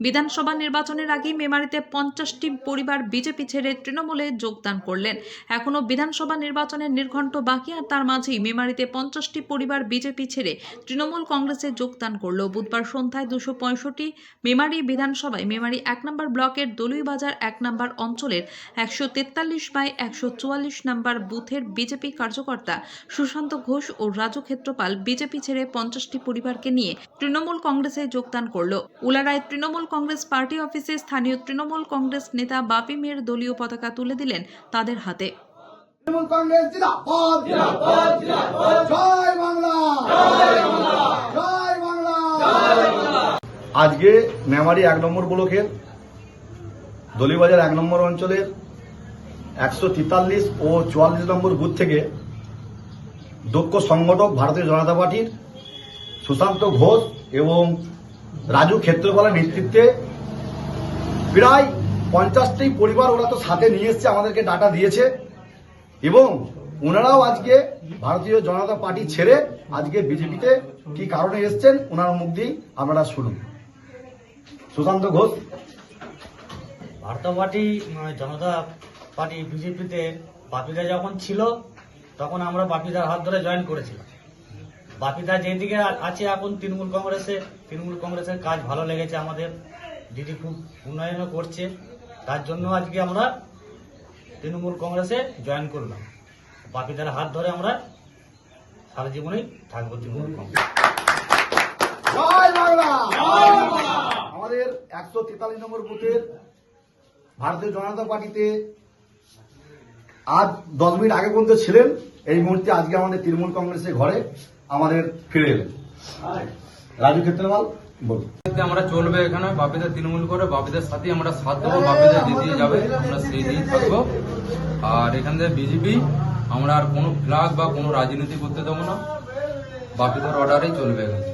বিধানসভা নির্বাচনের আগে মেমারিতে 50টি পরিবার বিজেপি ছেড়ে তৃণমূলে যোগদান করলেন। এখনো বিধানসভা নির্বাচনের নির্ঘণ্ট বাকি, আর তার মাঝেই মেমারিতে 50টি পরিবার বিজেপি ছেড়ে তৃণমূল কংগ্রেসে যোগদান করল। বুধবার সন্ধ্যায় 265 মেমারি বিধানসভায় মেমারি 1 নম্বর ব্লকের দলুইবাজার 1 নম্বর অঞ্চলের 143/144 নম্বর বুথের বিজেপি কার্যকর্তা সুশান্ত ঘোষ ও রাজু ক্ষেত্রপাল বিজেপি ছেড়ে 50টি পরিবারকে নিয়ে তৃণমূল কংগ্রেসে যোগদান করল। উলারায় তৃণমূল কংগ্রেস পার্টি অফিসে স্থানীয় তৃণমূল কংগ্রেস নেতা বাপি মেয়ের দলীয় পতাকা তুলে দিলেন তাদের হাতে। তৃণমূল কংগ্রেস জিন্দাবাদ, জিন্দাবাদ, জিন্দাবাদ। জয় বাংলা, জয় বাংলা, জয় বাংলা, জয় বাংলা। আজকে মেমারি 1 নম্বর ব্লকের দলিবাজার 1 নম্বর অঞ্চলের 143 ও 44 নম্বর বুথ থেকে দক্ষ সংগঠক ভারতীয় জনতা পার্টির সুশান্ত ঘোষ এবং রাজু ক্ষেত্রপালের নেতৃত্বে প্রায় 50টি পরিবার ওরা তো সাথে নিয়ে এসছে, আমাদেরকে ডাটা দিয়েছে এবং ওনারাও আজকে ভারতীয় জনতা পার্টি ছেড়ে আজকে বিজেপিতে কি কারণে এসছেন ওনার মুখ দিয়ে আপনারা শুনুন। সুশান্ত ঘোষ। ভারতীয় পার্টি জনতা পার্টি বিজেপিতে বাপিদা যখন ছিল তখন আমরা বাপিদার হাত ধরে জয়েন করেছিলাম। বাপিদা যেদিকে আছে এখন তৃণমূল কংগ্রেসের কাজ ভালো লেগেছে আমাদের, দিদি খুব উন্নয়নও করছে, তার জন্য আজকে আমরা তৃণমূল কংগ্রেসে জয়েন করলাম। বাপিদার হাত ধরে আমরা সারা জীবনেই থাকবো তৃণমূল কংগ্রেস। জয় বাংলা, জয় বাংলা। আমাদের 143 নম্বর বুথের ভারতীয় জনতা পার্টিতে আজ 10 মিনিট আগে পর্যন্ত ছিলেন, এই মুহূর্তে আজকে আমাদের তৃণমূল কংগ্রেসের ঘরে আমাদের ফিরে এলেন। রাজু ক্ষেত্রপাল বলুন। আমরা চলবে এখানে বাপিদা তৃণমূল করে বাপিদার সাথে আমরা সাথ দেবো, বাপিদা জিতিয়ে যাবে, আমরা সেই দিন থাকবো। আর এখান থেকে বিজেপি আমরা আর কোনো ফ্ল্যাগ বা কোনো রাজনীতি করতে দেবো না, বাপিদার অর্ডারেই চলবে এখানে।